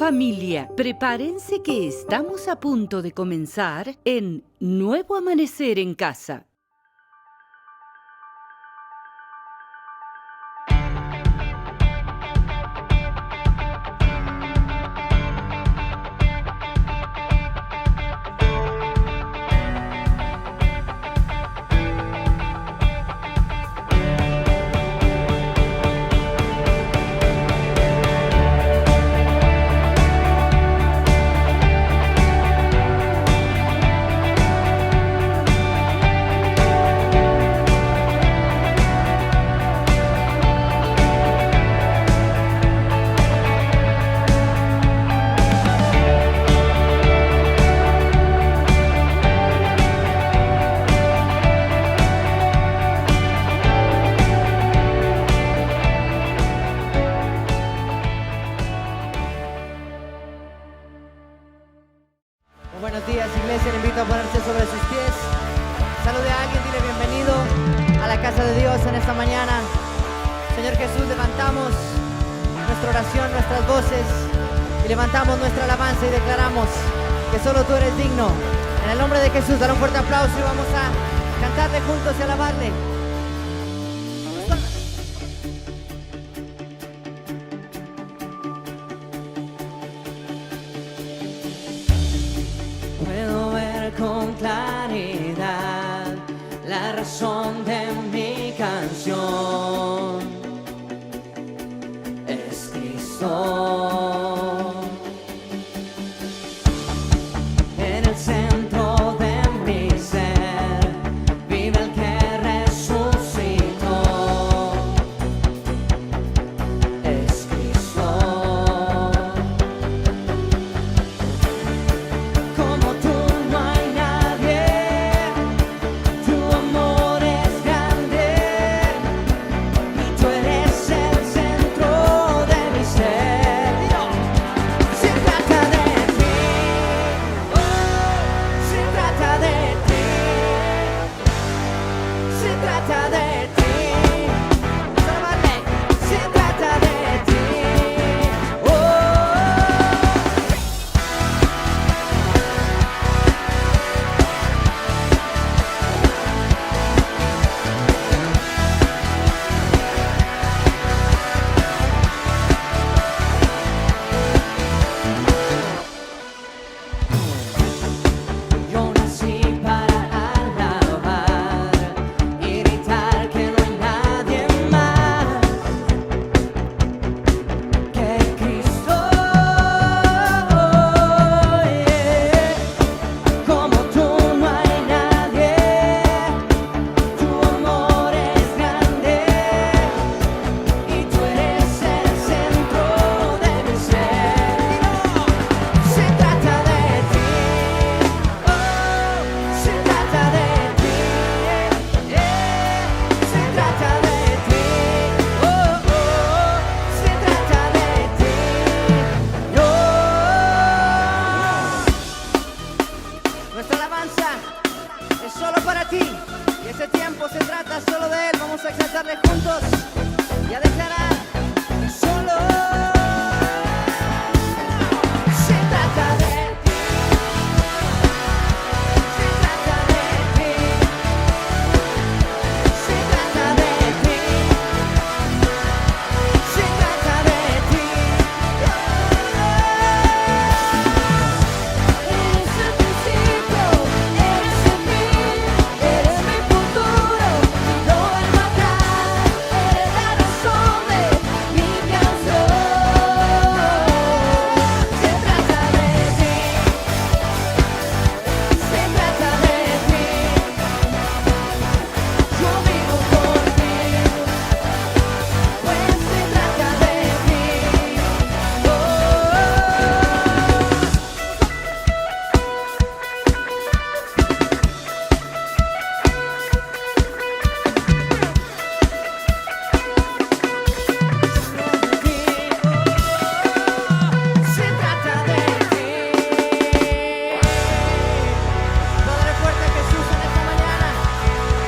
familia, prepárense que estamos a punto de comenzar en Nuevo Amanecer en Casa. Buenos días, iglesia, le invito a ponerse sobre sus pies. Salude a alguien, dile bienvenido a la casa de Dios en esta mañana. Señor Jesús, levantamos nuestra oración, nuestras voces y levantamos nuestra alabanza y declaramos que solo tú eres digno. En el nombre de Jesús, dale un fuerte aplauso y vamos a cantarle juntos y alabarle. Puedo ver con claridad la razón de mi canción. Es Cristo. En el centro de mi ser vive el que resucitó. Es Cristo. Como tú no hay nadie, tu amor es grande y tú eres el centro de mi ser. Se trata de ti, oh, se trata de ti, se trata de ti. Vamos a alabarle. Se trata de ti, oh. Yo nací para alabar y gritar que no hay nadie más que Cristo. Como tú no hay nadie, tu amor es grande y tú eres el centro de mi ser. Se trata de ti, oh, se trata de ti, se trata de ti, oh, se trata de ti, Nuestra alabanza es solo para ti y este tiempo se trata solo de Él. Vamos a exaltarle juntos y a declarar que solo se trata de ti, se trata de ti, se trata de ti, se trata de ti. Eres el principio, eres el fin, eres mi futuro, no el matar, eres la razón de mi canción. Se trata de ti, se trata de ti, yo vivo por ti, pues se trata de ti, oh. Se trata de ti. Padre fuerte Jesús en esta mañana.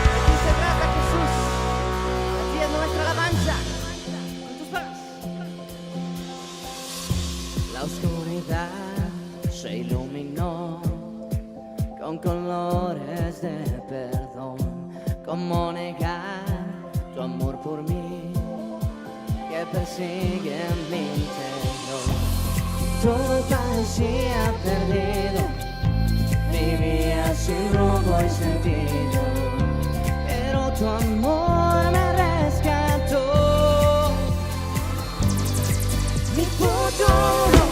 De ti se trata Jesús. Aquí es nuestra alabanza. Con tus palabras. La oscuridad se iluminó con colores de perdón. ¿Cómo negar tu amor por mí que persigue mi interior? Todo parecía perdido, vivía sin rumbo y sentido, pero tu amor me rescató. Mi futuro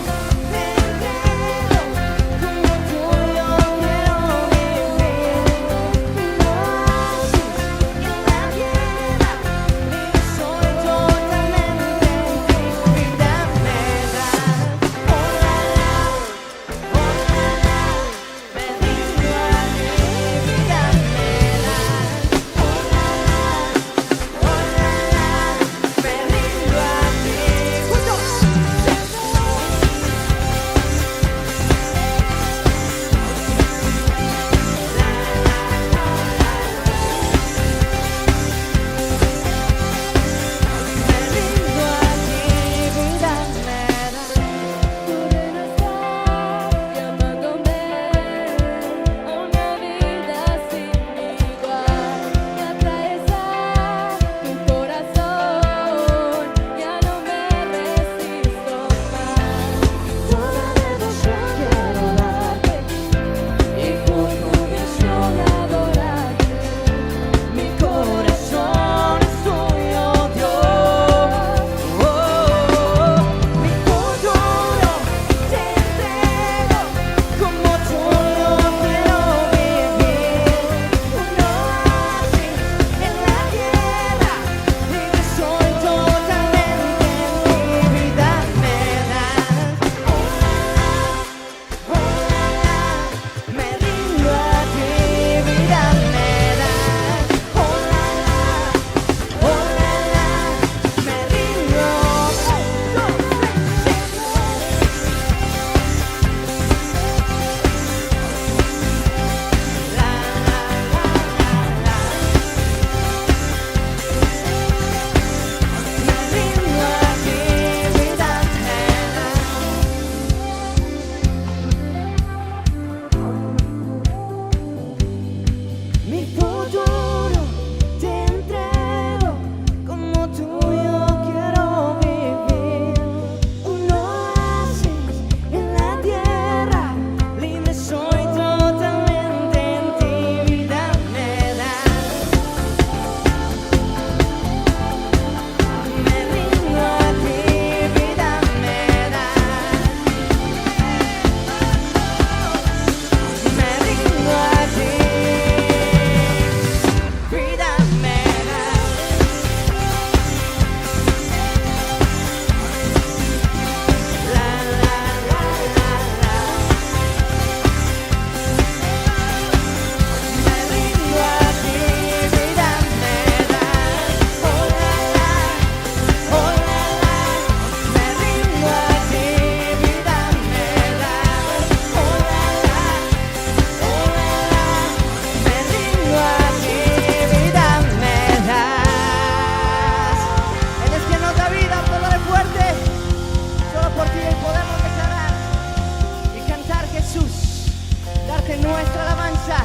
nuestra alabanza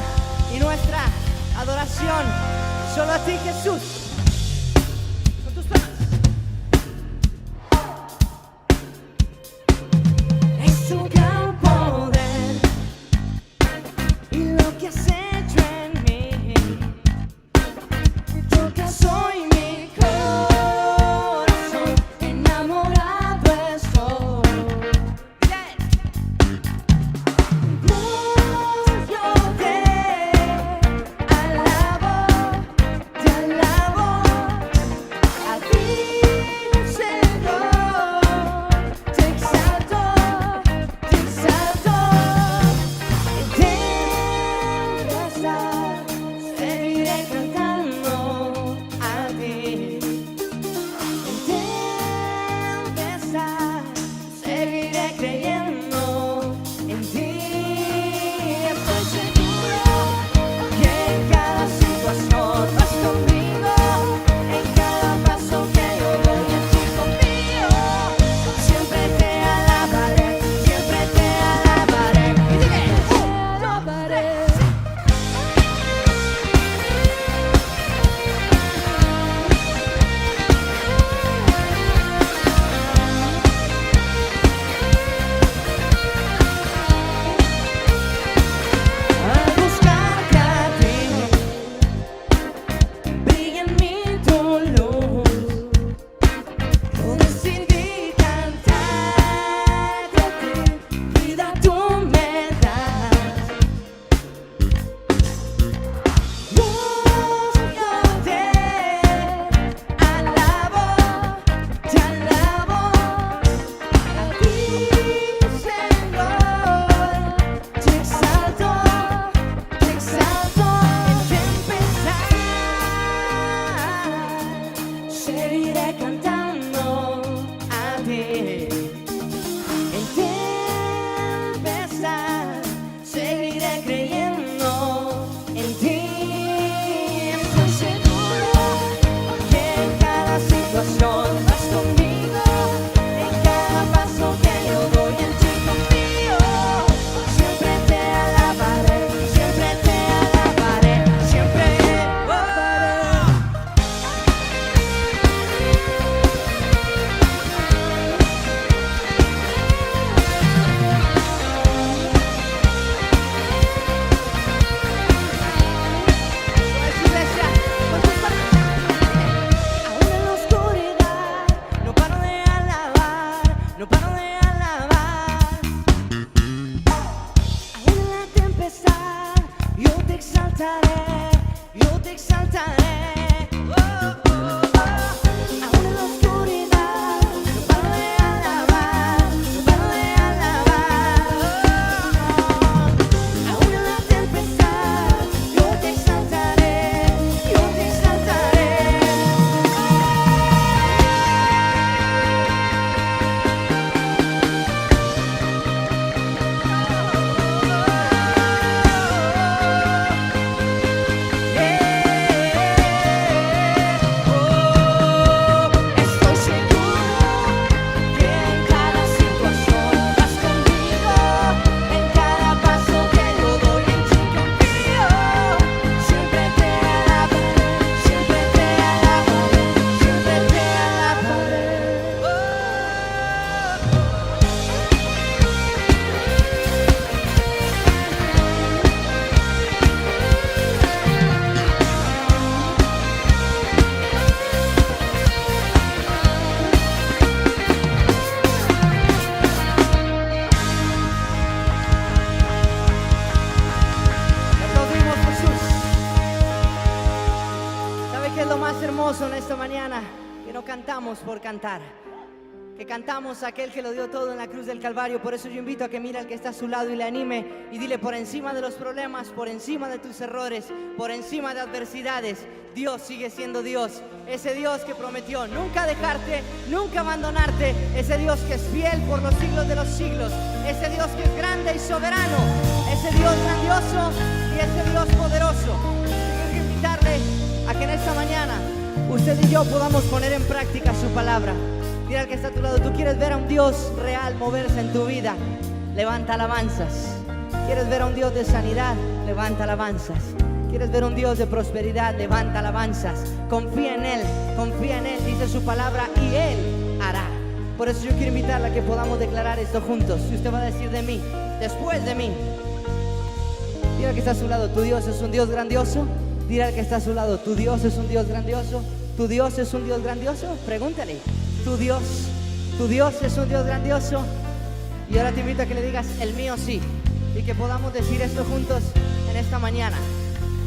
y nuestra adoración solo a ti, Jesús. Son tus manos. Es un gran poder y lo que has hecho en mí. Tocas hoy mi corazón, enamorado estoy. Te alabo paro de alabar. Aún en la tempestad yo te exaltaré, yo te exaltaré. Oh, oh, oh. Aún en la oscuridad no paro de alabar, no paro de alabar. Oh, aún en la tempestad yo te exaltaré, yo te exaltaré. Estoy seguro que en cada situación vas conmigo, en cada paso que yo doy en ti confío. Siempre te alabaré, siempre te alabaré, siempre te alabaré. Aplaudimos, Jesús. ¿Sabe qué es lo más hermoso en esta mañana? Que no cantamos por cantar, que cantamos a aquel que lo dio todo en la cruz del Calvario. Por eso yo invito a que mire al que está a su lado y le anime y dile: por encima de los problemas, por encima de tus errores, por encima de adversidades, Dios sigue siendo Dios. Ese Dios que prometió nunca dejarte, nunca abandonarte. Ese Dios que es fiel por los siglos de los siglos. Ese Dios que es grande y soberano. Ese Dios grandioso y ese Dios poderoso. Quiero invitarle a que en esta mañana usted y yo podamos poner en práctica su palabra. Mira al que está a tu lado: tú quieres ver a un Dios real moverse en tu vida, levanta alabanzas. Quieres ver a un Dios de sanidad, levanta alabanzas. Quieres ver un Dios de prosperidad, levanta alabanzas. Confía en Él, dice su palabra, y Él hará. Por eso yo quiero invitarla a que podamos declarar esto juntos. Y usted va a decir de mí, después de mí. Dile al que está a su lado: tu Dios es un Dios grandioso. Dile al que está a su lado: tu Dios es un Dios grandioso. ¿Tu Dios es un Dios grandioso? Pregúntale. Tu Dios es un Dios grandioso. Y ahora te invito a que le digas: el mío sí. Y que podamos decir esto juntos en esta mañana.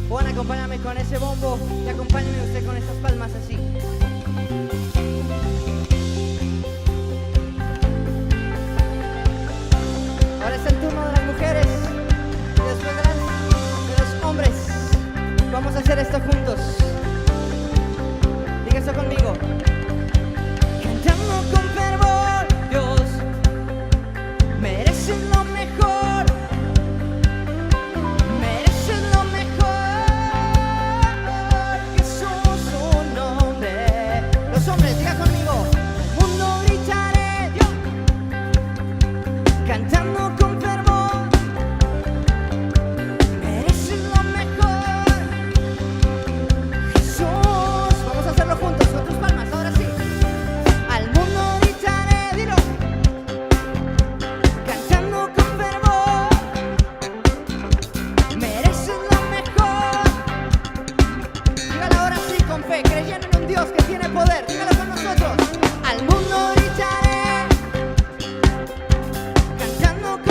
Juan, acompáñame con ese bombo y acompáñame usted con esas palmas así. Ahora es el turno de las mujeres y después de los hombres. Vamos a hacer esto juntos. Diga esto conmigo. Cantando con fervor, Dios, mereces lo mejor. Mereces lo mejor. Jesús, su nombre. Los hombres, diga conmigo. Al mundo gritaré, Dios, cantando con fervor. Mereces lo mejor. Jesús, vamos a hacerlo juntos con tus palmas, ahora sí. Al mundo gritaré, dilo, cantando con fervor. Mereces lo mejor. Dígalo ahora sí con fe, creyendo en un Dios que tiene poder. Dígalo con nosotros. Al mundo gritaré, cantando con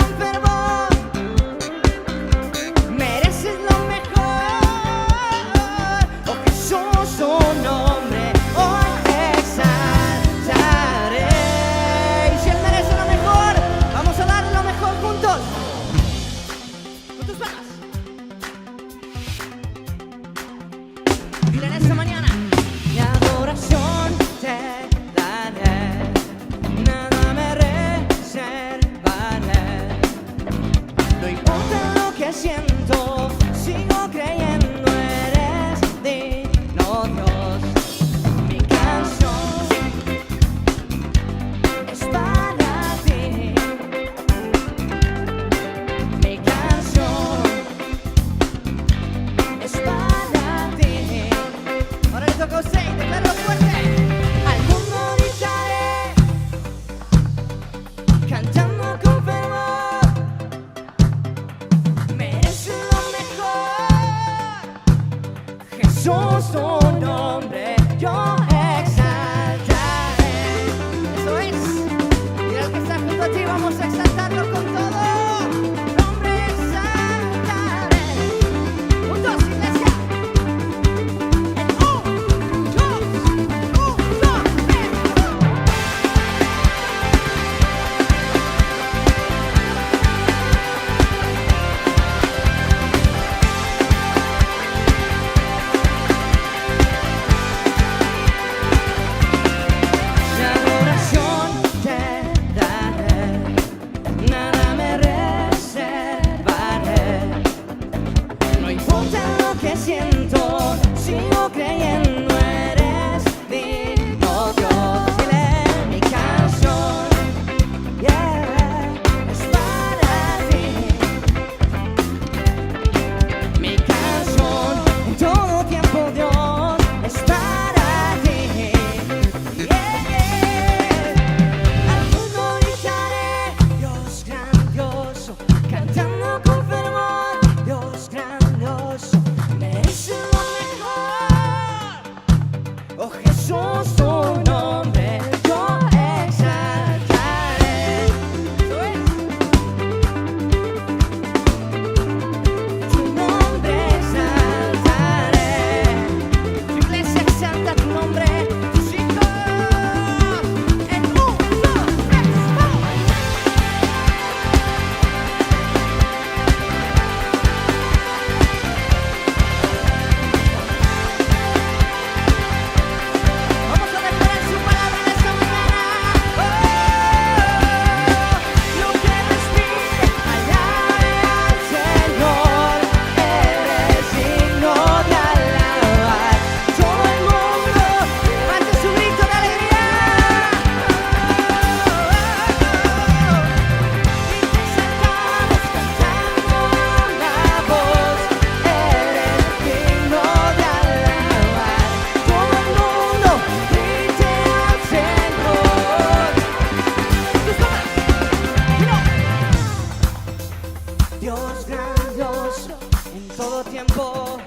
tiempo,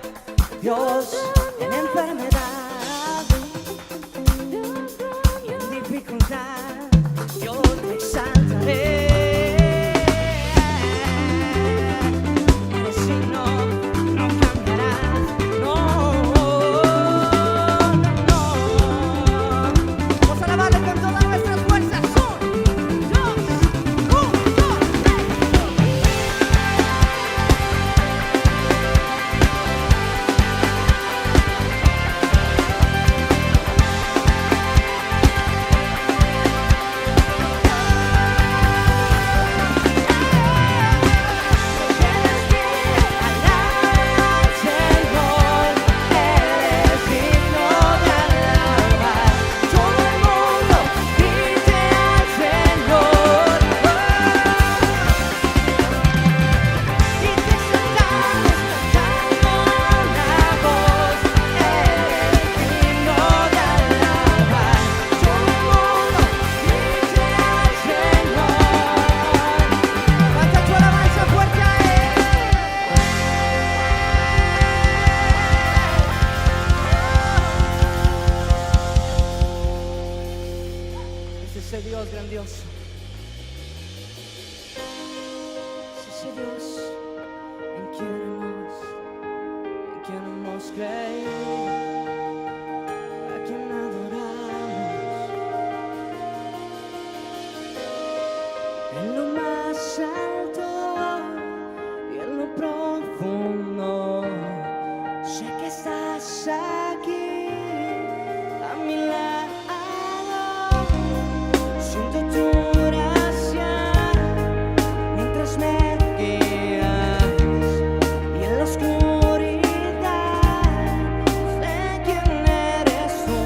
Dios, en enfermedad y en dificultad, yo te exaltaré. Eres signo, no cambiarás, no, no. Vamos a alabarle con todas nuestras fuerzas. 1, 2, 1, 2, 3. Ese Dios grandioso, ese Dios en quien hemos creído, a quien adoramos, en lo más alto y en lo profundo. Sé que estás aquí a mi lado. Siento tu gracia mientras me guías y en la oscuridad sé quién eres tú.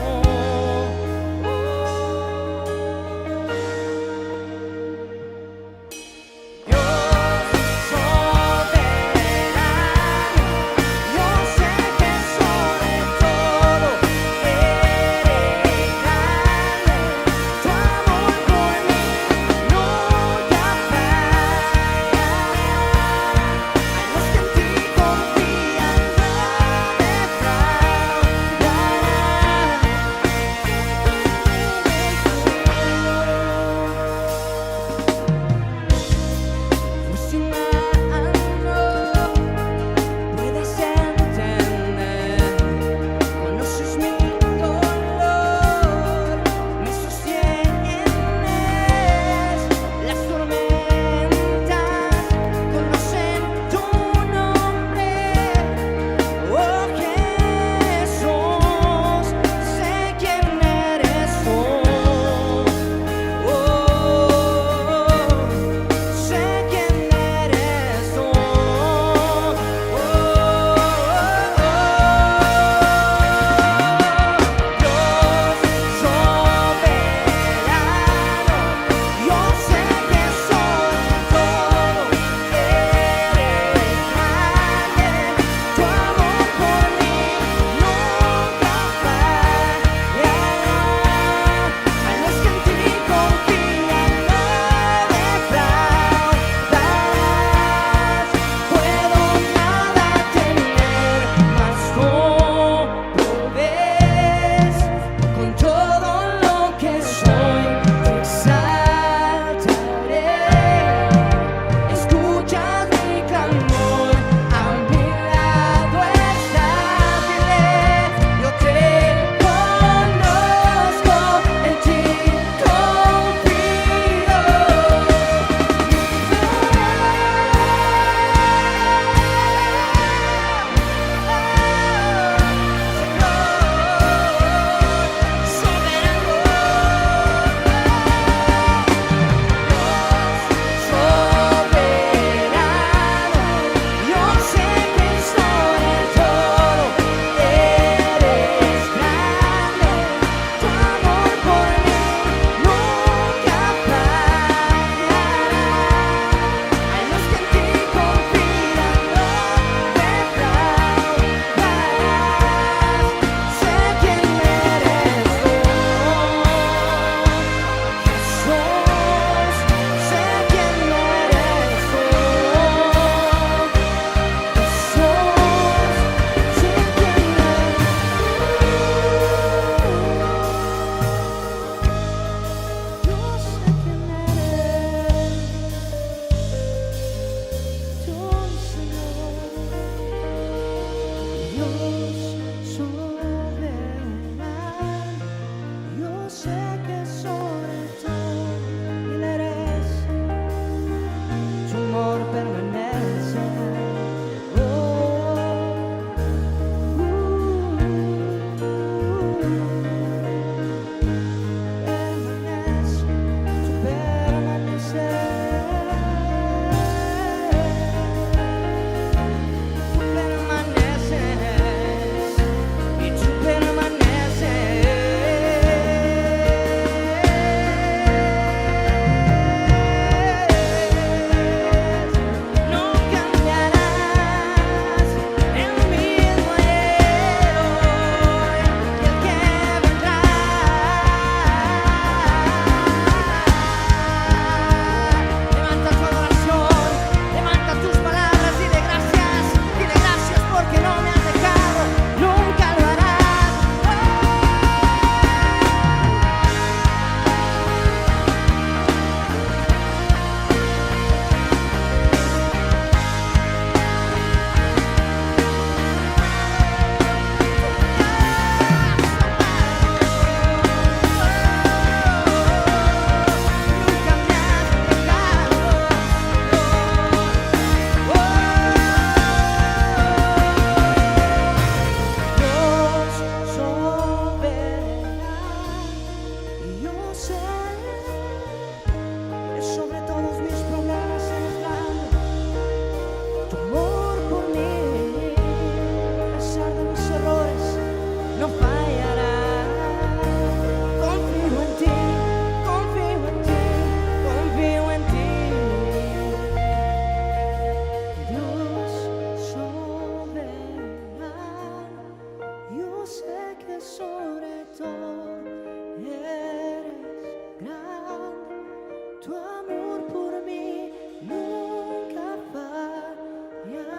amor por mí nunca fallará.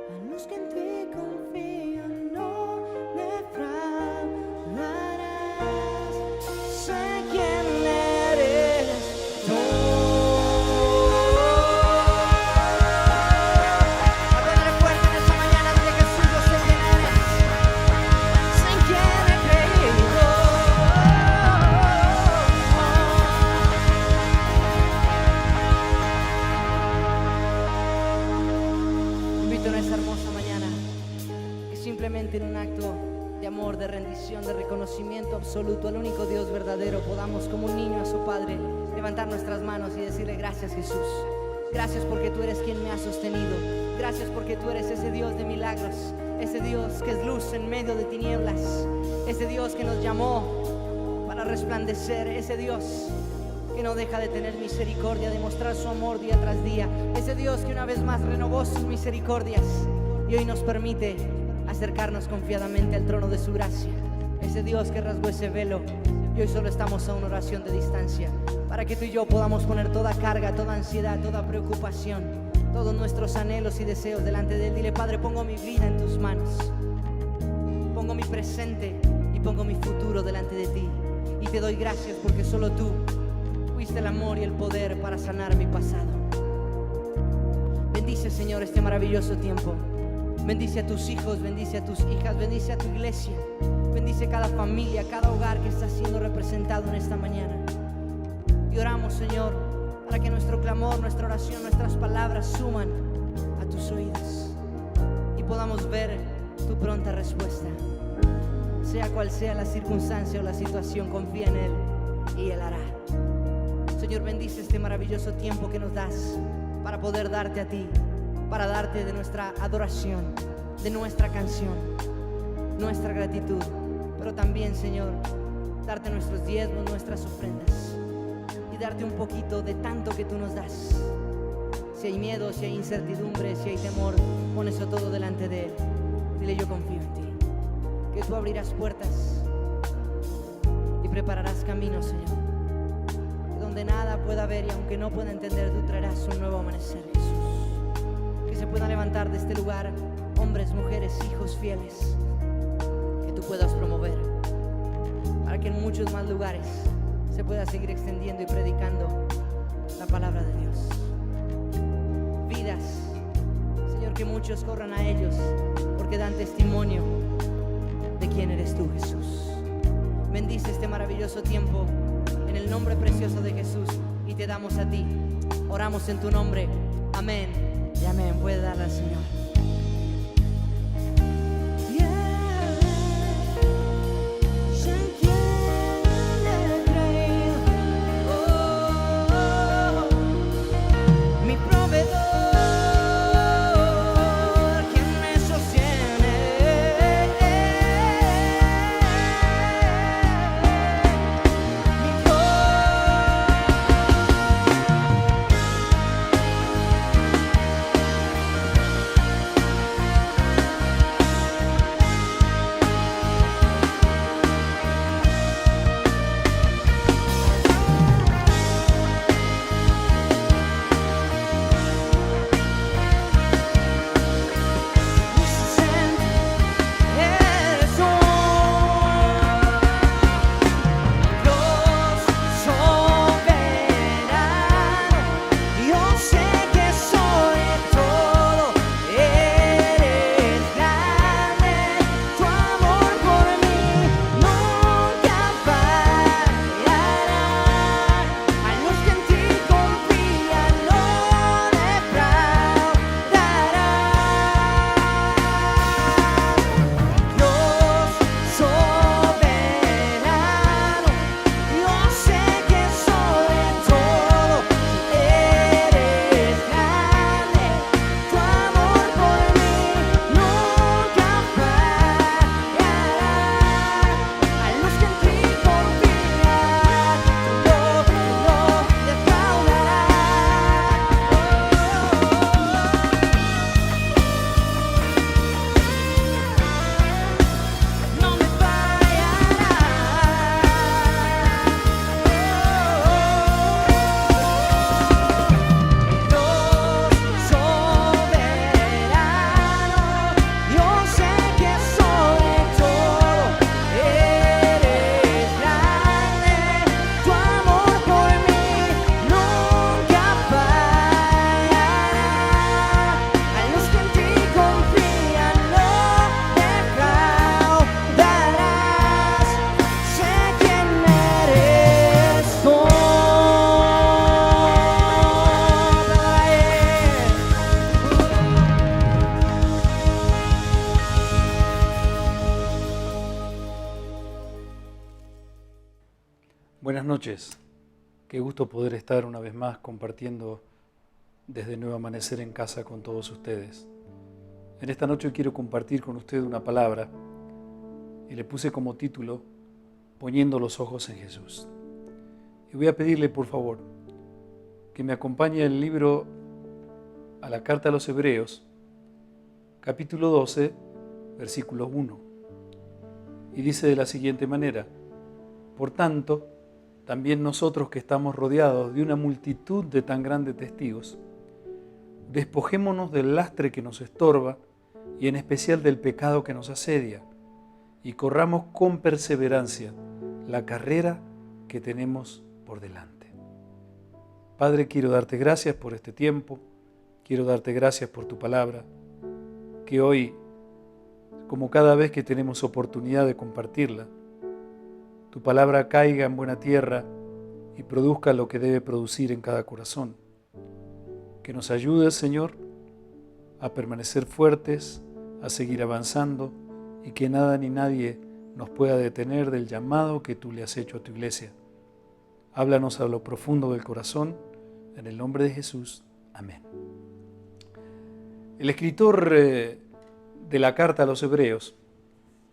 A los que en ti confían no defraudarás. Sé quién eres tú. Adórale fuerte en esta mañana, dile Jesús, yo sé quién eres. Sé en quién he creído. Invito en esta hermosa mañana que simplemente en un acto de amor, de rendición, de reconocimiento absoluto al único Dios verdadero, podamos como un niño a su Padre levantar nuestras manos y decirle: gracias, Jesús. Gracias porque tú eres quien me ha sostenido. Gracias porque tú eres ese Dios de milagros, ese Dios que es luz en medio de tinieblas, ese Dios que nos llamó para resplandecer, ese Dios que no deja de tener misericordia, de mostrar su amor día tras día, ese Dios que una vez más renovó sus misericordias y hoy nos permite acercarnos confiadamente al trono de su gracia, ese Dios que rasgó ese velo y hoy solo estamos a una oración de distancia para que tú y yo podamos poner toda carga, toda ansiedad, toda preocupación, todos nuestros anhelos y deseos delante de Él. Dile: Padre, pongo mi vida en tus manos, pongo mi presente y pongo mi futuro delante de ti, y te doy gracias porque solo tú fuiste el amor y el poder para sanar mi pasado. Bendice, Señor, este maravilloso tiempo. Bendice a tus hijos, bendice a tus hijas, bendice a tu iglesia, bendice cada familia, cada hogar que está siendo representado en esta mañana. Y oramos, Señor, para que nuestro clamor, nuestra oración, nuestras palabras suman a tus oídos y podamos ver tu pronta respuesta. Sea cual sea la circunstancia o la situación, confía en Él y Él hará. Señor, bendice este maravilloso tiempo que nos das para poder darte a ti, para darte de nuestra adoración, de nuestra canción, nuestra gratitud, pero también, Señor, darte nuestros diezmos, nuestras ofrendas y darte un poquito de tanto que tú nos das. Si hay miedo, si hay incertidumbre, si hay temor, pon eso todo delante de Él. Dile: yo confío en ti, que tú abrirás puertas y prepararás caminos, Señor, donde nada pueda haber, y aunque no pueda entender, tú traerás un nuevo amanecer, Jesús. Que se puedan levantar de este lugar hombres, mujeres, hijos fieles que tú puedas promover, para que en muchos más lugares se pueda seguir extendiendo y predicando la palabra de Dios. Vidas, Señor, que muchos corran a ellos porque dan testimonio de quién eres tú, Jesús. Bendice este maravilloso tiempo en el nombre precioso de Jesús y te damos a ti. Oramos en tu nombre. Amén y amén. Puede darle al Señor. noches, qué gusto poder estar una vez más compartiendo desde Nuevo Amanecer en casa con todos ustedes. En esta noche quiero compartir con ustedes una palabra y le puse como título Poniendo los ojos en Jesús. Y voy a pedirle por favor que me acompañe el libro a la carta a los Hebreos, capítulo 12, versículo 1. Y dice de la siguiente manera: por tanto, también nosotros que estamos rodeados de una multitud de tan grandes testigos, despojémonos del lastre que nos estorba y en especial del pecado que nos asedia, y corramos con perseverancia la carrera que tenemos por delante. Padre, quiero darte gracias por este tiempo, quiero darte gracias por tu palabra, que hoy, como cada vez que tenemos oportunidad de compartirla, tu palabra caiga en buena tierra y produzca lo que debe producir en cada corazón. Que nos ayudes, Señor, a permanecer fuertes, a seguir avanzando y que nada ni nadie nos pueda detener del llamado que tú le has hecho a tu iglesia. Háblanos a lo profundo del corazón, en el nombre de Jesús. Amén. El escritor de la carta a los Hebreos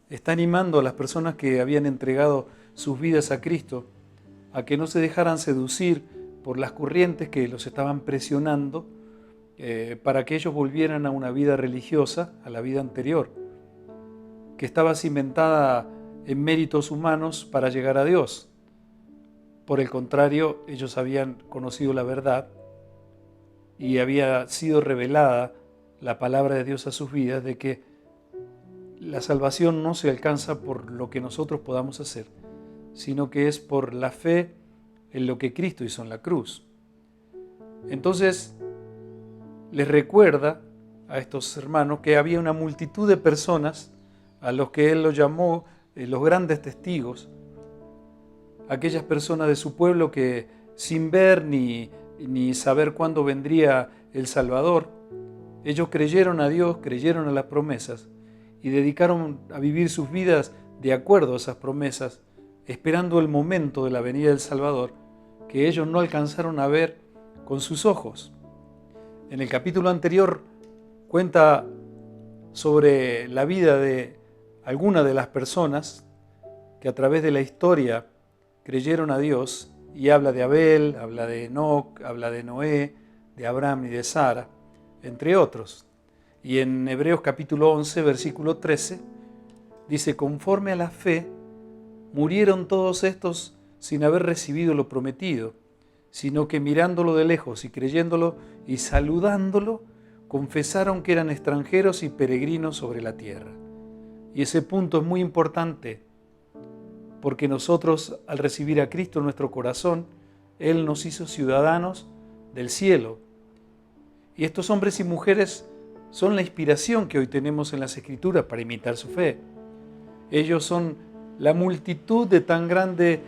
está animando a las personas que habían entregado sus vidas a Cristo a que no se dejaran seducir por las corrientes que los estaban presionando para que ellos volvieran a una vida religiosa, a la vida anterior, que estaba cimentada en méritos humanos para llegar a Dios. Por el contrario, ellos habían conocido la verdad y había sido revelada la palabra de Dios a sus vidas de que la salvación no se alcanza por lo que nosotros podamos hacer, sino que es por la fe en lo que Cristo hizo en la cruz. Entonces, les recuerda a estos hermanos que había una multitud de personas a los que Él los llamó los grandes testigos, aquellas personas de su pueblo que sin ver ni saber cuándo vendría el Salvador, ellos creyeron a Dios, creyeron a las promesas y dedicaron a vivir sus vidas de acuerdo a esas promesas, esperando el momento de la venida del Salvador, que ellos no alcanzaron a ver con sus ojos. En el capítulo anterior cuenta sobre la vida de algunas de las personas que a través de la historia creyeron a Dios, y habla de Abel, habla de Enoc, habla de Noé, de Abraham y de Sara, entre otros. Y en Hebreos capítulo 11, versículo 13, dice: conforme a la fe, murieron todos estos sin haber recibido lo prometido, sino que mirándolo de lejos y creyéndolo y saludándolo, confesaron que eran extranjeros y peregrinos sobre la tierra. Y ese punto es muy importante, porque nosotros, al recibir a Cristo en nuestro corazón, Él nos hizo ciudadanos del cielo. Y estos hombres y mujeres son la inspiración que hoy tenemos en las Escrituras para imitar su fe. Ellos son la multitud de tan grandes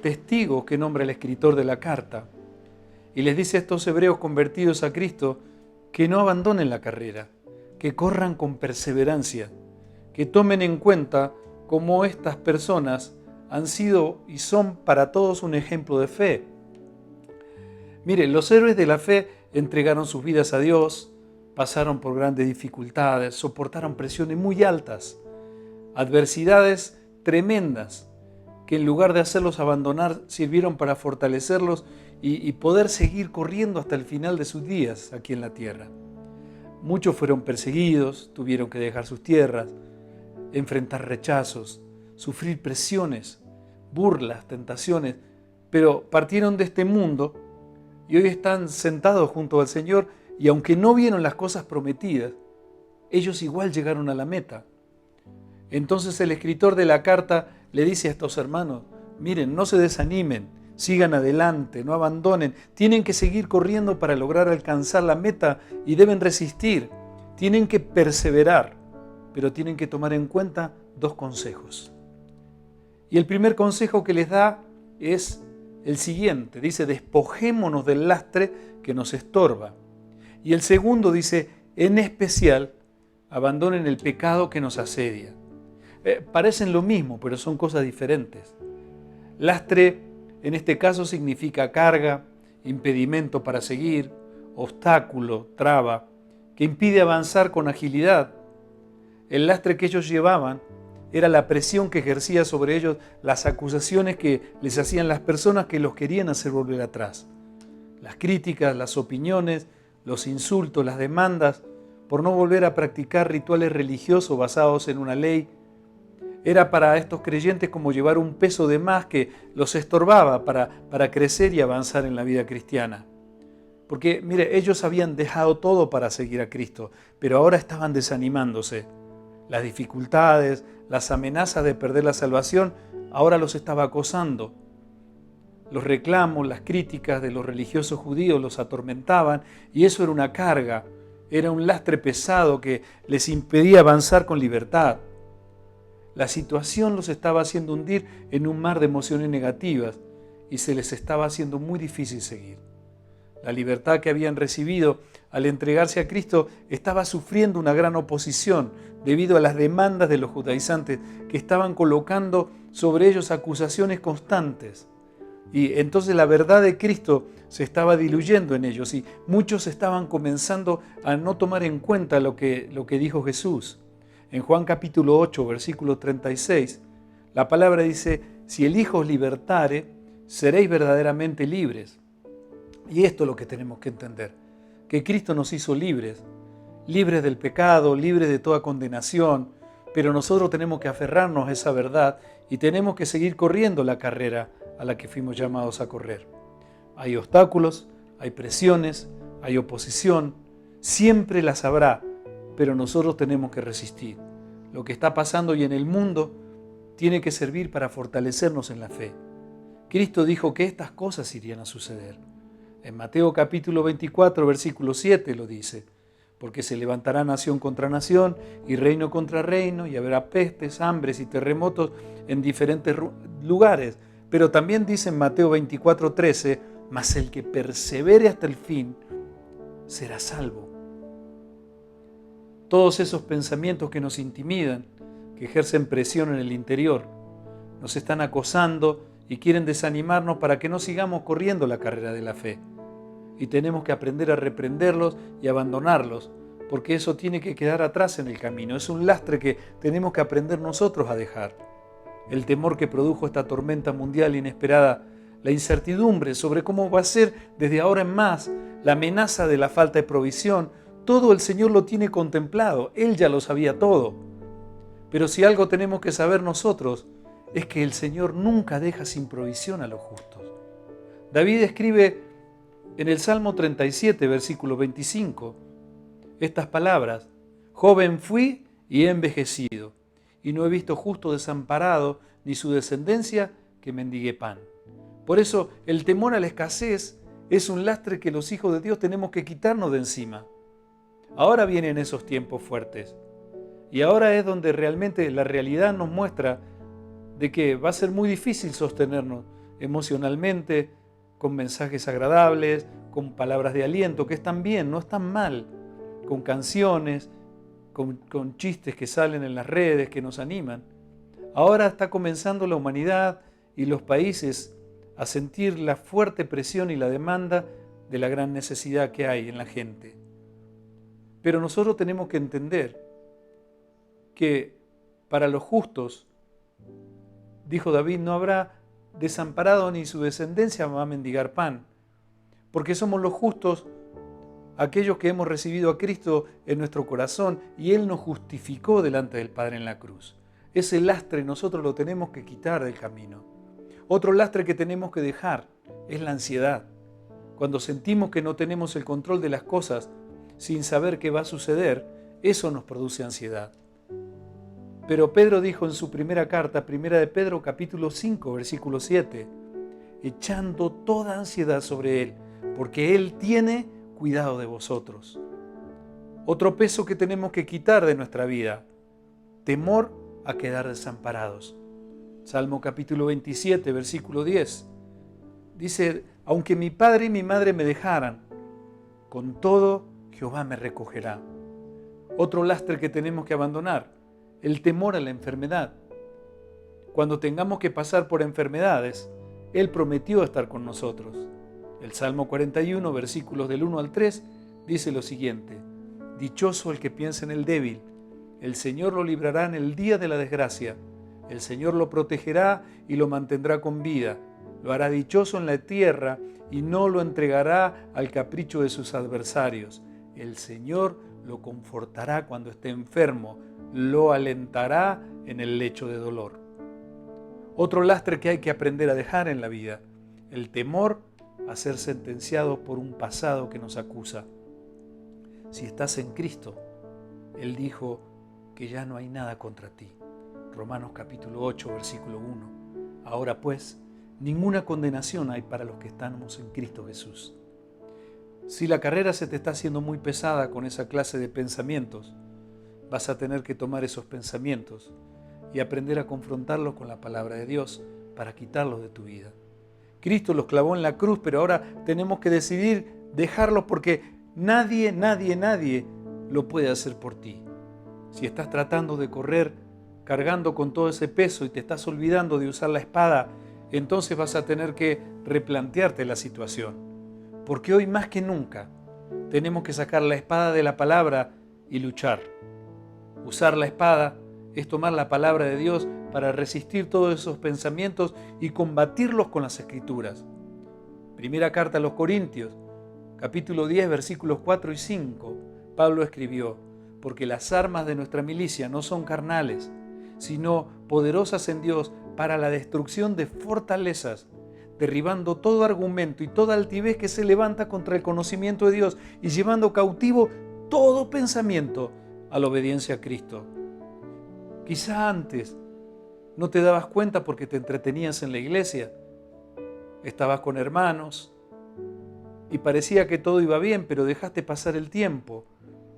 testigos que nombra el escritor de la carta. Y les dice a estos hebreos convertidos a Cristo que no abandonen la carrera, que corran con perseverancia, que tomen en cuenta cómo estas personas han sido y son para todos un ejemplo de fe. Miren, los héroes de la fe entregaron sus vidas a Dios, pasaron por grandes dificultades, soportaron presiones muy altas, adversidades tremendas, que en lugar de hacerlos abandonar, sirvieron para fortalecerlos y poder seguir corriendo hasta el final de sus días aquí en la tierra. Muchos fueron perseguidos, tuvieron que dejar sus tierras, enfrentar rechazos, sufrir presiones, burlas, tentaciones, pero partieron de este mundo y hoy están sentados junto al Señor, y aunque no vieron las cosas prometidas, ellos igual llegaron a la meta. Entonces el escritor de la carta le dice a estos hermanos: miren, no se desanimen, sigan adelante, no abandonen, tienen que seguir corriendo para lograr alcanzar la meta y deben resistir, tienen que perseverar, pero tienen que tomar en cuenta dos consejos. Y el primer consejo que les da es el siguiente, dice: despojémonos del lastre que nos estorba. Y el segundo dice: en especial, abandonen el pecado que nos asedia. Parecen lo mismo, pero son cosas diferentes. Lastre en este caso significa carga, impedimento para seguir, obstáculo, traba, que impide avanzar con agilidad. El lastre que ellos llevaban era la presión que ejercía sobre ellos las acusaciones que les hacían las personas que los querían hacer volver atrás. Las críticas, las opiniones, los insultos, las demandas por no volver a practicar rituales religiosos basados en una ley. Era para estos creyentes como llevar un peso de más que los estorbaba para crecer y avanzar en la vida cristiana. Porque, mire, ellos habían dejado todo para seguir a Cristo, pero ahora estaban desanimándose. Las dificultades, las amenazas de perder la salvación, ahora los estaba acosando. Los reclamos, las críticas de los religiosos judíos los atormentaban y eso era una carga, era un lastre pesado que les impedía avanzar con libertad. La situación los estaba haciendo hundir en un mar de emociones negativas y se les estaba haciendo muy difícil seguir. La libertad que habían recibido al entregarse a Cristo estaba sufriendo una gran oposición debido a las demandas de los judaizantes que estaban colocando sobre ellos acusaciones constantes. Y entonces la verdad de Cristo se estaba diluyendo en ellos y muchos estaban comenzando a no tomar en cuenta lo que dijo Jesús. En Juan capítulo 8, versículo 36, la palabra dice: si el Hijo os libertare, seréis verdaderamente libres. Y esto es lo que tenemos que entender, que Cristo nos hizo libres del pecado, libres de toda condenación, pero nosotros tenemos que aferrarnos a esa verdad y tenemos que seguir corriendo la carrera a la que fuimos llamados a correr. Hay obstáculos, hay presiones, hay oposición, siempre las habrá, pero nosotros tenemos que resistir. Lo que está pasando hoy en el mundo tiene que servir para fortalecernos en la fe. Cristo dijo que estas cosas irían a suceder. En Mateo capítulo 24, versículo 7 lo dice: porque se levantará nación contra nación y reino contra reino, y habrá pestes, hambres y terremotos en diferentes lugares. Pero también dice en Mateo 24, 13, mas el que persevere hasta el fin será salvo. Todos esos pensamientos que nos intimidan, que ejercen presión en el interior, nos están acosando y quieren desanimarnos para que no sigamos corriendo la carrera de la fe. Y tenemos que aprender a reprenderlos y abandonarlos, porque eso tiene que quedar atrás en el camino. Es un lastre que tenemos que aprender nosotros a dejar. El temor que produjo esta tormenta mundial inesperada, la incertidumbre sobre cómo va a ser desde ahora en más, la amenaza de la falta de provisión, todo el Señor lo tiene contemplado. Él ya lo sabía todo. Pero si algo tenemos que saber nosotros, es que el Señor nunca deja sin provisión a los justos. David escribe en el Salmo 37, versículo 25, estas palabras: joven fui y he envejecido, y no he visto justo desamparado, ni su descendencia que mendigue pan. Por eso el temor a la escasez es un lastre que los hijos de Dios tenemos que quitarnos de encima. Ahora vienen esos tiempos fuertes, y ahora es donde realmente la realidad nos muestra de que va a ser muy difícil sostenernos emocionalmente, con mensajes agradables, con palabras de aliento, que están bien, no están mal, con canciones, con chistes que salen en las redes, que nos animan. Ahora está comenzando la humanidad y los países a sentir la fuerte presión y la demanda de la gran necesidad que hay en la gente. Pero nosotros tenemos que entender que para los justos, dijo David, no habrá desamparado ni su descendencia va a mendigar pan, porque somos los justos aquellos que hemos recibido a Cristo en nuestro corazón y Él nos justificó delante del Padre en la cruz. Ese lastre nosotros lo tenemos que quitar del camino. Otro lastre que tenemos que dejar es la ansiedad. Cuando sentimos que no tenemos el control de las cosas sin saber qué va a suceder, eso nos produce ansiedad. Pero Pedro dijo en su primera carta, primera de Pedro capítulo 5, versículo 7, echando toda ansiedad sobre Él, porque Él tiene cuidado de vosotros. Otro peso que tenemos que quitar de nuestra vida, temor a quedar desamparados. Salmo capítulo 27, versículo 10, dice, aunque mi padre y mi madre me dejaran, con todo Jehová me recogerá. Otro lastre que tenemos que abandonar, el temor a la enfermedad. Cuando tengamos que pasar por enfermedades, Él prometió estar con nosotros. El Salmo 41, versículos del 1 al 3, dice lo siguiente: Dichoso el que piensa en el débil, el Señor lo librará en el día de la desgracia. El Señor lo protegerá y lo mantendrá con vida. Lo hará dichoso en la tierra y no lo entregará al capricho de sus adversarios. El Señor lo confortará cuando esté enfermo, lo alentará en el lecho de dolor. Otro lastre que hay que aprender a dejar en la vida: el temor a ser sentenciado por un pasado que nos acusa. Si estás en Cristo, Él dijo que ya no hay nada contra ti. Romanos capítulo 8, versículo 1. Ahora pues, ninguna condenación hay para los que estamos en Cristo Jesús. Si la carrera se te está haciendo muy pesada con esa clase de pensamientos, vas a tener que tomar esos pensamientos y aprender a confrontarlos con la palabra de Dios para quitarlos de tu vida. Cristo los clavó en la cruz, pero ahora tenemos que decidir dejarlos porque nadie lo puede hacer por ti. Si estás tratando de correr cargando con todo ese peso y te estás olvidando de usar la espada, entonces vas a tener que replantearte la situación. Porque hoy más que nunca tenemos que sacar la espada de la palabra y luchar. Usar la espada es tomar la palabra de Dios para resistir todos esos pensamientos y combatirlos con las Escrituras. Primera carta a los Corintios, capítulo 10, versículos 4 y 5, Pablo escribió: porque las armas de nuestra milicia no son carnales, sino poderosas en Dios para la destrucción de fortalezas, derribando todo argumento y toda altivez que se levanta contra el conocimiento de Dios y llevando cautivo todo pensamiento a la obediencia a Cristo. Quizá antes no te dabas cuenta porque te entretenías en la iglesia, estabas con hermanos y parecía que todo iba bien, pero dejaste pasar el tiempo.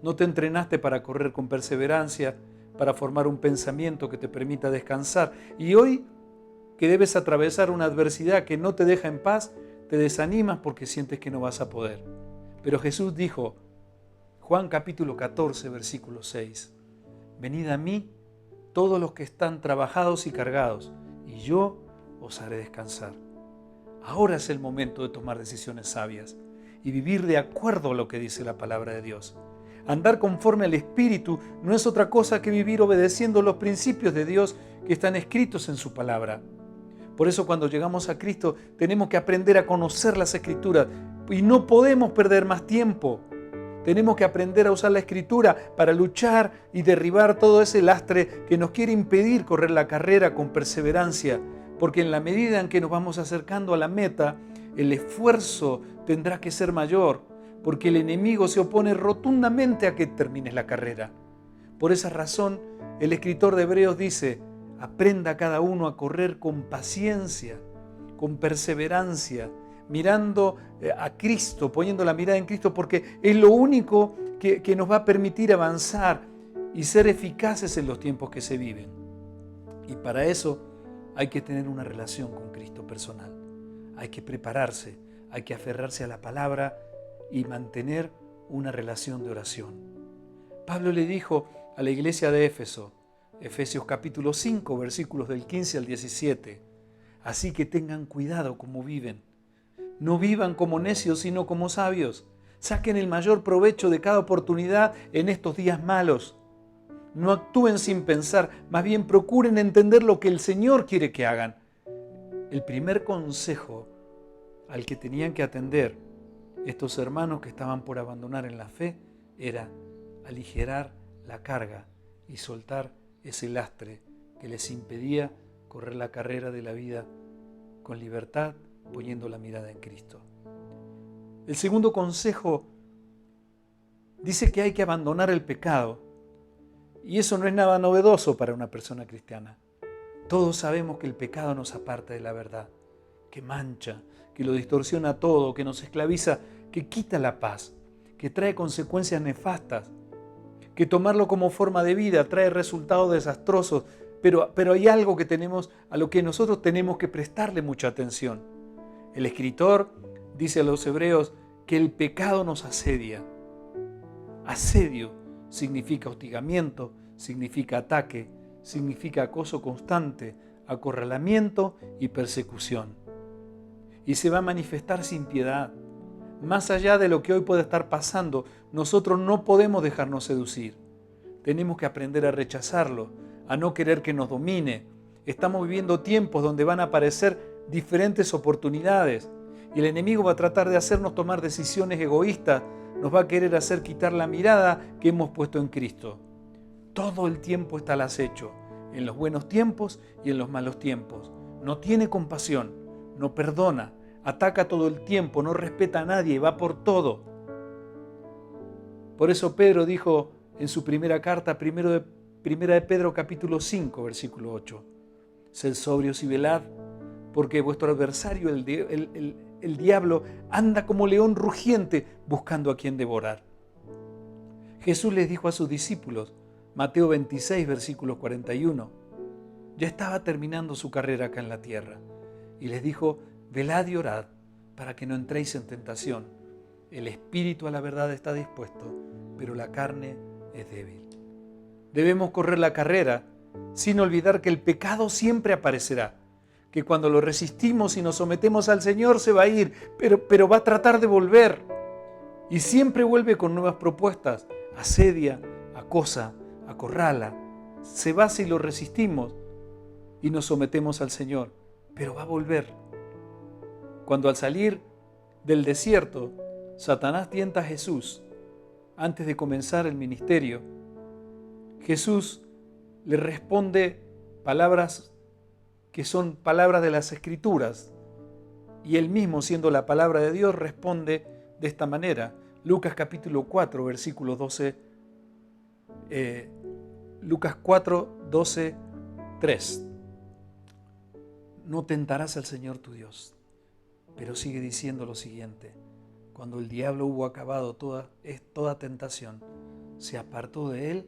No te entrenaste para correr con perseverancia, para formar un pensamiento que te permita descansar. Y hoy que debes atravesar una adversidad que no te deja en paz, te desanimas porque sientes que no vas a poder. Pero Jesús dijo, Juan capítulo 14, versículo 6, venid a mí todos los que están trabajados y cargados, y yo os haré descansar. Ahora es el momento de tomar decisiones sabias y vivir de acuerdo a lo que dice la palabra de Dios. Andar conforme al Espíritu no es otra cosa que vivir obedeciendo los principios de Dios que están escritos en su palabra. Por eso cuando llegamos a Cristo tenemos que aprender a conocer las Escrituras y no podemos perder más tiempo. Tenemos que aprender a usar la Escritura para luchar y derribar todo ese lastre que nos quiere impedir correr la carrera con perseverancia, porque en la medida en que nos vamos acercando a la meta, el esfuerzo tendrá que ser mayor, porque el enemigo se opone rotundamente a que termines la carrera. Por esa razón, el escritor de Hebreos dice, aprenda cada uno a correr con paciencia, con perseverancia, mirando a Cristo, poniendo la mirada en Cristo, porque es lo único que nos va a permitir avanzar y ser eficaces en los tiempos que se viven. Y para eso hay que tener una relación con Cristo personal. Hay que prepararse, hay que aferrarse a la palabra y mantener una relación de oración. Pablo le dijo a la iglesia de Éfeso, Efesios capítulo 5, versículos del 15 al 17, así que tengan cuidado cómo viven. No vivan como necios, sino como sabios. Saquen el mayor provecho de cada oportunidad en estos días malos. No actúen sin pensar, más bien procuren entender lo que el Señor quiere que hagan. El primer consejo al que tenían que atender estos hermanos que estaban por abandonar en la fe era aligerar la carga y soltar ese lastre que les impedía correr la carrera de la vida con libertad, poniendo la mirada en Cristo. El segundo consejo dice que hay que abandonar el pecado. Y eso no es nada novedoso para una persona cristiana. Todos sabemos que el pecado nos aparta de la verdad, que mancha, que lo distorsiona todo, que nos esclaviza, que quita la paz, que trae consecuencias nefastas, que tomarlo como forma de vida trae resultados desastrosos, pero hay algo que tenemos, a lo que nosotros tenemos que prestarle mucha atención. El escritor dice a los hebreos que el pecado nos asedia. Asedio significa hostigamiento, significa ataque, significa acoso constante, acorralamiento y persecución. y se va a manifestar sin piedad. Más allá de lo que hoy puede estar pasando, nosotros no podemos dejarnos seducir. Tenemos que aprender a rechazarlo, a no querer que nos domine. Estamos viviendo tiempos donde van a aparecer diferentes oportunidades y el enemigo va a tratar de hacernos tomar decisiones egoístas, nos va a querer hacer quitar la mirada que hemos puesto en Cristo. Todo el tiempo está al acecho, en los buenos tiempos y en los malos tiempos. No tiene compasión, no perdona, ataca todo el tiempo, no respeta a nadie, va por todo. Por eso Pedro dijo en su primera carta, primera de Pedro capítulo 5, versículo 8, sed sobrios y velad, porque vuestro adversario, el diablo, anda como león rugiente buscando a quien devorar. Jesús les dijo a sus discípulos, Mateo 26, versículo 41, ya estaba terminando su carrera acá en la tierra, y les dijo, velad y orad para que no entréis en tentación. El espíritu a la verdad está dispuesto, pero la carne es débil. Debemos correr la carrera sin olvidar que el pecado siempre aparecerá, que cuando lo resistimos y nos sometemos al Señor se va a ir, pero va a tratar de volver. Y siempre vuelve con nuevas propuestas, asedia, acosa, acorrala. Se va si lo resistimos y nos sometemos al Señor, pero va a volver. Cuando al salir del desierto, Satanás tienta a Jesús, antes de comenzar el ministerio, Jesús le responde palabras que son palabras de las Escrituras, y él mismo, siendo la palabra de Dios, responde de esta manera. Lucas capítulo 4, versículo 12, Lucas 4, 12, 3. No tentarás al Señor tu Dios. Pero sigue diciendo lo siguiente, cuando el diablo hubo acabado toda tentación, se apartó de él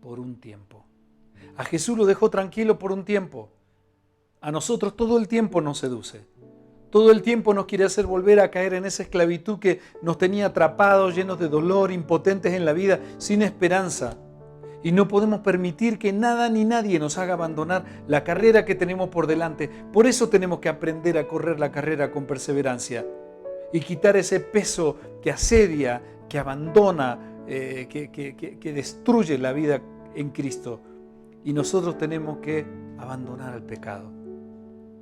por un tiempo. A Jesús lo dejó tranquilo por un tiempo. A nosotros todo el tiempo nos seduce. Todo el tiempo nos quiere hacer volver a caer en esa esclavitud que nos tenía atrapados, llenos de dolor, impotentes en la vida, sin esperanza. Y no podemos permitir que nada ni nadie nos haga abandonar la carrera que tenemos por delante. Por eso tenemos que aprender a correr la carrera con perseverancia y quitar ese peso que asedia, que abandona, que destruye la vida en Cristo. Y nosotros tenemos que abandonar el pecado.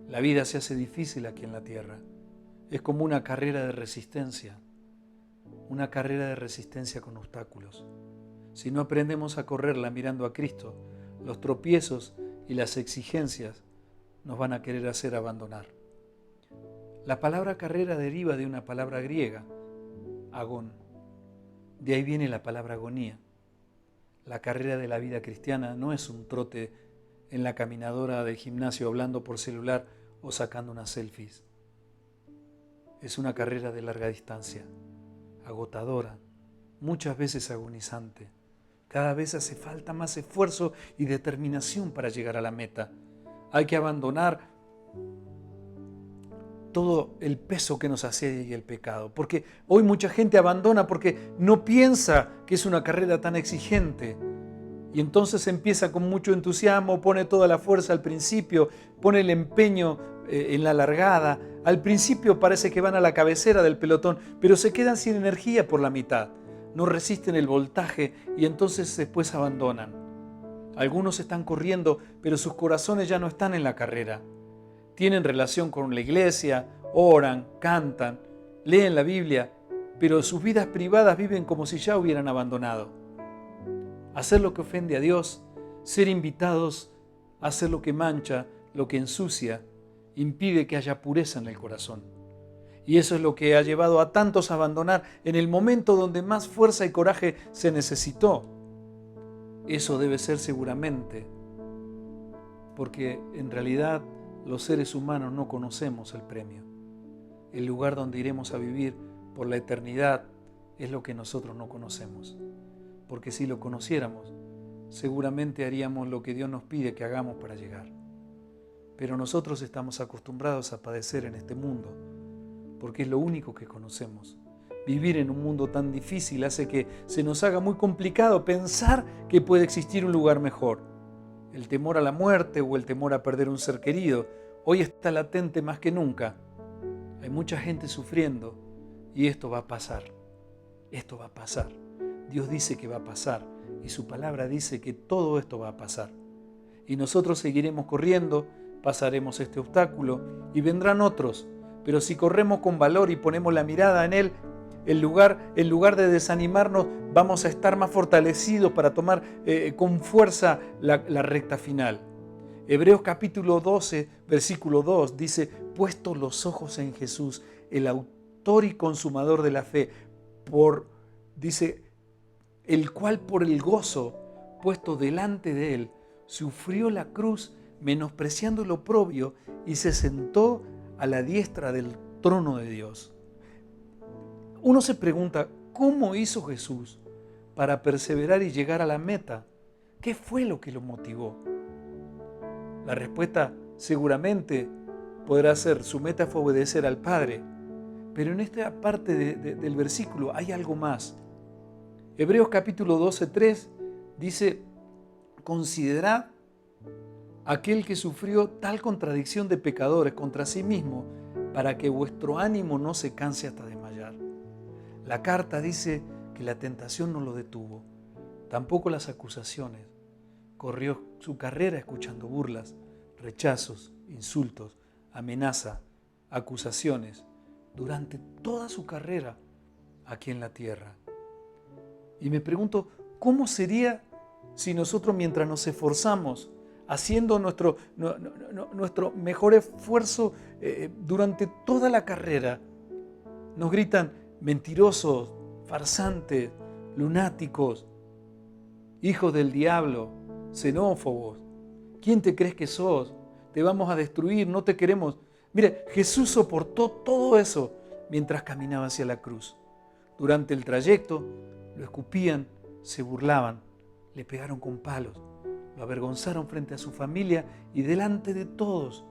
La vida se hace difícil aquí en la tierra. Es como una carrera de resistencia con obstáculos. Si no aprendemos a correrla mirando a Cristo, los tropiezos y las exigencias nos van a querer hacer abandonar. La palabra carrera deriva de una palabra griega, agón. De ahí viene la palabra agonía. La carrera de la vida cristiana no es un trote en la caminadora del gimnasio hablando por celular o sacando unas selfies. Es una carrera de larga distancia, agotadora, muchas veces agonizante. Cada vez hace falta más esfuerzo y determinación para llegar a la meta. Hay que abandonar todo el peso que nos asedia y el pecado. Porque hoy mucha gente abandona porque no piensa que es una carrera tan exigente. Y entonces empieza con mucho entusiasmo, pone toda la fuerza al principio, pone el empeño en la largada. Al principio parece que van a la cabecera del pelotón, pero se quedan sin energía por la mitad. No resisten el voltaje y entonces después abandonan. Algunos están corriendo, pero sus corazones ya no están en la carrera. Tienen relación con la iglesia, oran, cantan, leen la Biblia, pero sus vidas privadas viven como si ya hubieran abandonado. Hacer lo que ofende a Dios, ser invitados a hacer lo que mancha, lo que ensucia, impide que haya pureza en el corazón. Y eso es lo que ha llevado a tantos a abandonar en el momento donde más fuerza y coraje se necesitó. Eso debe ser seguramente, porque en realidad los seres humanos no conocemos el premio. El lugar donde iremos a vivir por la eternidad es lo que nosotros no conocemos. Porque si lo conociéramos, seguramente haríamos lo que Dios nos pide que hagamos para llegar. Pero nosotros estamos acostumbrados a padecer en este mundo, porque es lo único que conocemos. Vivir en un mundo tan difícil hace que se nos haga muy complicado pensar que puede existir un lugar mejor. El temor a la muerte o el temor a perder un ser querido hoy está latente más que nunca. Hay mucha gente sufriendo y esto va a pasar. Esto va a pasar. Dios dice que va a pasar y su palabra dice que todo esto va a pasar. Y nosotros seguiremos corriendo, pasaremos este obstáculo y vendrán otros. Pero si corremos con valor y ponemos la mirada en Él, en lugar de desanimarnos, vamos a estar más fortalecidos para tomar con fuerza la recta final. Hebreos capítulo 12, versículo 2 dice: puestos los ojos en Jesús, el autor y consumador de la fe, dice, el cual por el gozo puesto delante de Él, sufrió la cruz, menospreciando el oprobio, y se sentó a la diestra del trono de Dios. Uno se pregunta, ¿cómo hizo Jesús para perseverar y llegar a la meta? ¿Qué fue lo que lo motivó? La respuesta seguramente podrá ser, su meta fue obedecer al Padre. Pero en esta parte del versículo hay algo más. Hebreos capítulo 12, 3 dice: considerad aquel que sufrió tal contradicción de pecadores contra sí mismo, para que vuestro ánimo no se canse hasta desmayar. La carta dice que la tentación no lo detuvo, tampoco las acusaciones. Corrió su carrera escuchando burlas, rechazos, insultos, amenaza, acusaciones, durante toda su carrera aquí en la tierra. Y me pregunto, ¿cómo sería si nosotros, mientras nos esforzamos, haciendo nuestro mejor esfuerzo durante toda la carrera, nos gritan mentirosos, farsantes, lunáticos, hijos del diablo, xenófobos? ¿Quién te crees que sos? Te vamos a destruir, no te queremos. Mire, Jesús soportó todo eso mientras caminaba hacia la cruz. Durante el trayecto lo escupían, se burlaban, le pegaron con palos, lo avergonzaron frente a su familia y delante de todos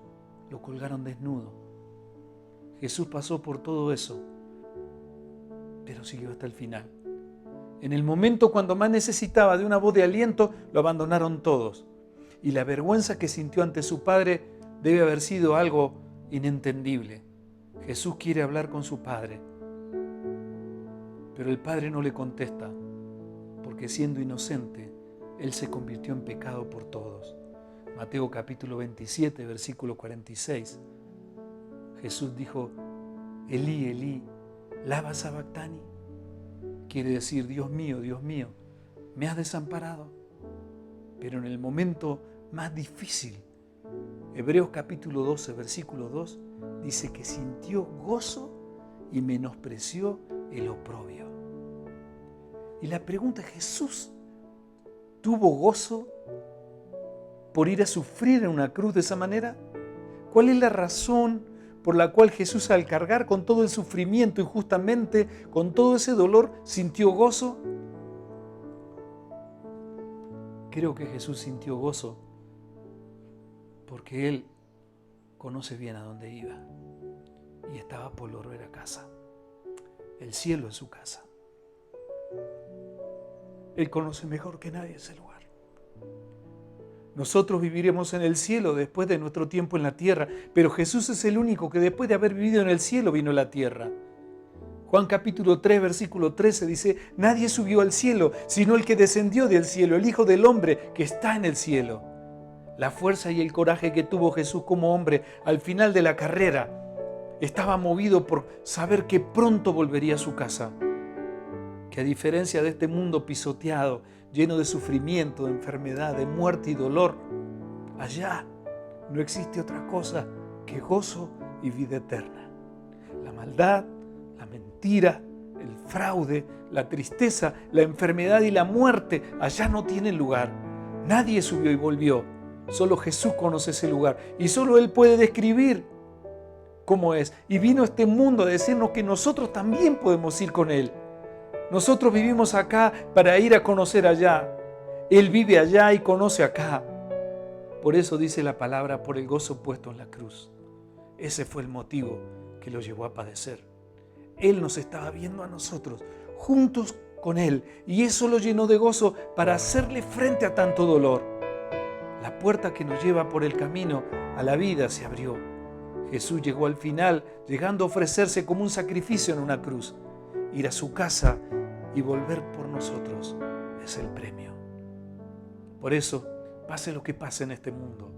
lo colgaron desnudo. Jesús pasó por todo eso, pero siguió hasta el final. En el momento cuando más necesitaba de una voz de aliento, lo abandonaron todos. Y la vergüenza que sintió ante su Padre debe haber sido algo inentendible. Jesús quiere hablar con su Padre, pero el Padre no le contesta, porque siendo inocente, Él se convirtió en pecado por todos. Mateo capítulo 27, versículo 46. Jesús dijo: Elí, Elí, lama sabactani. Quiere decir: Dios mío, ¿me has desamparado? Pero en el momento más difícil, Hebreos capítulo 12, versículo 2, dice que sintió gozo y menospreció el oprobio. Y la pregunta es: ¿Jesús tuvo gozo por ir a sufrir en una cruz de esa manera? ¿Cuál es la razón por la cual Jesús, al cargar con todo el sufrimiento injustamente, con todo ese dolor, sintió gozo? Creo que Jesús sintió gozo porque Él conoce bien a dónde iba y estaba por volver a casa. El cielo es su casa. Él conoce mejor que nadie ese lugar. Nosotros viviremos en el cielo después de nuestro tiempo en la tierra, pero Jesús es el único que después de haber vivido en el cielo vino a la tierra. Juan capítulo 3, versículo 13 dice: nadie subió al cielo, sino el que descendió del cielo, el Hijo del Hombre que está en el cielo. La fuerza y el coraje que tuvo Jesús como hombre al final de la carrera estaba movido por saber que pronto volvería a su casa. Que a diferencia de este mundo pisoteado, lleno de sufrimiento, de enfermedad, de muerte y dolor, allá no existe otra cosa que gozo y vida eterna. La maldad, la mentira, el fraude, la tristeza, la enfermedad y la muerte allá no tienen lugar. Nadie subió y volvió. Solo Jesús conoce ese lugar y solo Él puede describir cómo es. Y vino a este mundo a decirnos que nosotros también podemos ir con Él. Nosotros vivimos acá para ir a conocer allá. Él vive allá y conoce acá. Por eso dice la palabra: por el gozo puesto en la cruz. Ese fue el motivo que lo llevó a padecer. Él nos estaba viendo a nosotros, juntos con Él, y eso lo llenó de gozo para hacerle frente a tanto dolor. La puerta que nos lleva por el camino a la vida se abrió. Jesús llegó al final, llegando a ofrecerse como un sacrificio en una cruz. Ir a su casa y volver por nosotros es el premio. Por eso, pase lo que pase en este mundo,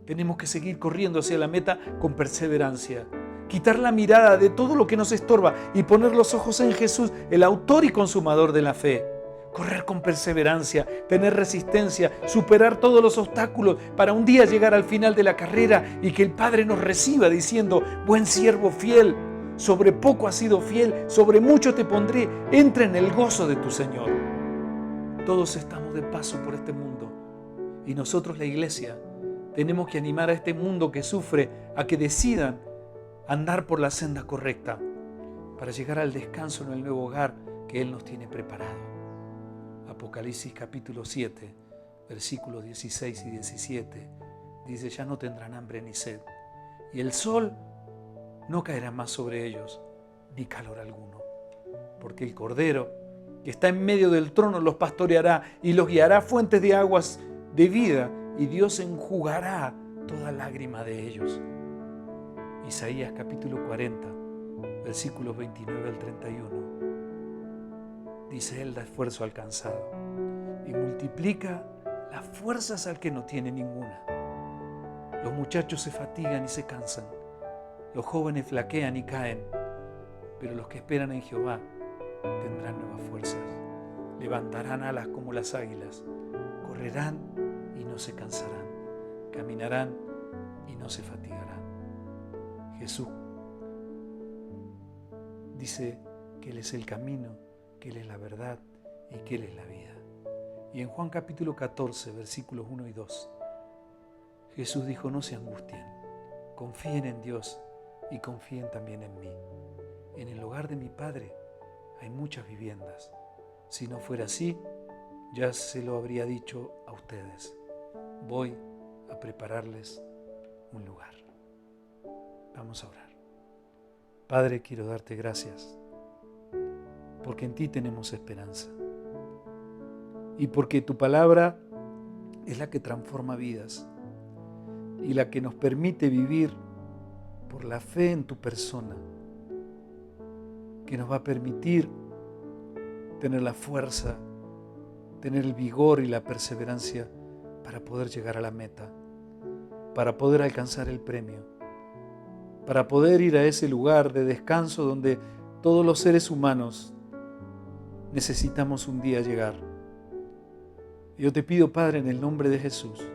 tenemos que seguir corriendo hacia la meta con perseverancia. Quitar la mirada de todo lo que nos estorba y poner los ojos en Jesús, el autor y consumador de la fe. Correr con perseverancia, tener resistencia, superar todos los obstáculos para un día llegar al final de la carrera y que el Padre nos reciba diciendo: buen siervo fiel, sobre poco has sido fiel, sobre mucho te pondré, entra en el gozo de tu Señor. Todos estamos de paso por este mundo y nosotros, la iglesia, tenemos que animar a este mundo que sufre a que decidan andar por la senda correcta para llegar al descanso en el nuevo hogar que Él nos tiene preparado. Apocalipsis capítulo 7, versículos 16 y 17, dice: ya no tendrán hambre ni sed, y el sol no caerá más sobre ellos, ni calor alguno, porque el Cordero que está en medio del trono los pastoreará y los guiará a fuentes de aguas de vida, y Dios enjugará toda lágrima de ellos. Isaías capítulo 40, versículos 29 al 31. Dice: Él da esfuerzo al cansado y multiplica las fuerzas al que no tiene ninguna. Los muchachos se fatigan y se cansan, los jóvenes flaquean y caen, pero los que esperan en Jehová tendrán nuevas fuerzas, levantarán alas como las águilas, correrán y no se cansarán, caminarán y no se fatigarán. Jesús dice que Él es el camino, que Él es la verdad y que Él es la vida. Y en Juan capítulo 14, versículos 1 y 2, Jesús dijo: no se angustien, confíen en Dios y confíen también en mí. En el hogar de mi Padre hay muchas viviendas. Si no fuera así, ya se lo habría dicho a ustedes. Voy a prepararles un lugar. Vamos a orar. Padre, quiero darte gracias, porque en ti tenemos esperanza y porque tu palabra es la que transforma vidas y la que nos permite vivir por la fe en tu persona, que nos va a permitir tener la fuerza, tener el vigor y la perseverancia para poder llegar a la meta, para poder alcanzar el premio, para poder ir a ese lugar de descanso donde todos los seres humanos necesitamos un día llegar. Yo te pido, Padre, en el nombre de Jesús,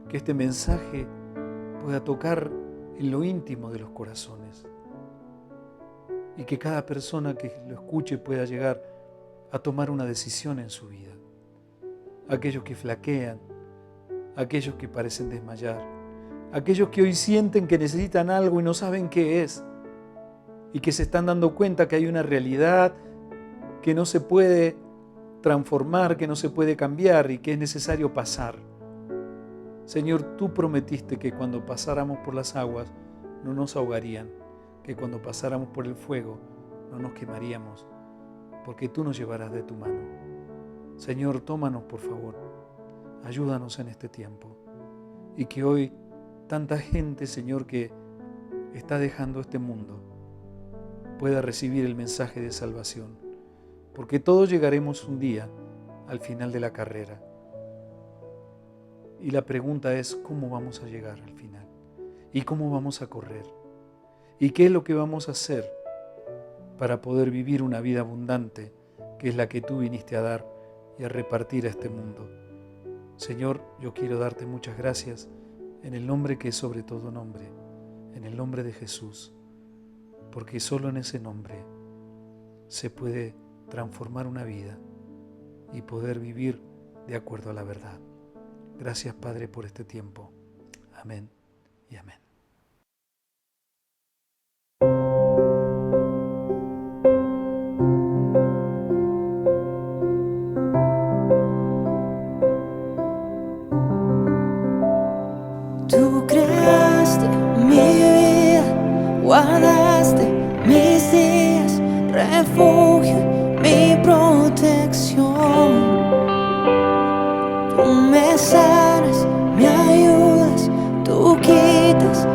que este mensaje pueda tocar en lo íntimo de los corazones y que cada persona que lo escuche pueda llegar a tomar una decisión en su vida. Aquellos que flaquean, aquellos que parecen desmayar, aquellos que hoy sienten que necesitan algo y no saben qué es, y que se están dando cuenta que hay una realidad que no se puede transformar, que no se puede cambiar y que es necesario pasar. Señor, tú prometiste que cuando pasáramos por las aguas no nos ahogarían, que cuando pasáramos por el fuego no nos quemaríamos, porque tú nos llevarás de tu mano. Señor, tómanos por favor, ayúdanos en este tiempo, y que hoy tanta gente, Señor, que está dejando este mundo, pueda recibir el mensaje de salvación, porque todos llegaremos un día al final de la carrera. Y la pregunta es: ¿cómo vamos a llegar al final? ¿Y cómo vamos a correr? ¿Y qué es lo que vamos a hacer para poder vivir una vida abundante, que es la que tú viniste a dar y a repartir a este mundo? Señor, yo quiero darte muchas gracias en el nombre que es sobre todo nombre, en el nombre de Jesús, porque solo en ese nombre se puede transformar una vida y poder vivir de acuerdo a la verdad. Gracias, Padre, por este tiempo. Amén y amén. Tú creaste mi vida, guardaste mis días, refugio, mi protección. Tú me sanas, me ayudas, tú quitas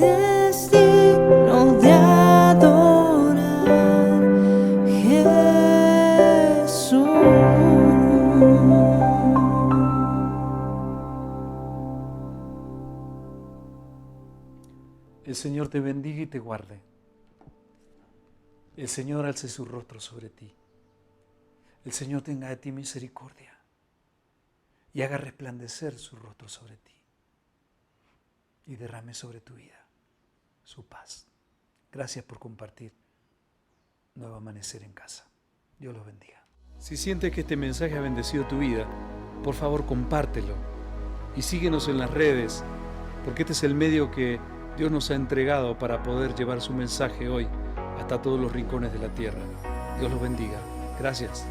eres digno de adorar, Jesús. El Señor te bendiga y te guarde. El Señor alce su rostro sobre ti. El Señor tenga de ti misericordia y haga resplandecer su rostro sobre ti y derrame sobre tu vida su paz. Gracias por compartir Nuevo Amanecer en Casa. Dios los bendiga. Si sientes que este mensaje ha bendecido tu vida, por favor compártelo y síguenos en las redes, porque este es el medio que Dios nos ha entregado para poder llevar su mensaje hoy hasta todos los rincones de la tierra. Dios los bendiga. Gracias.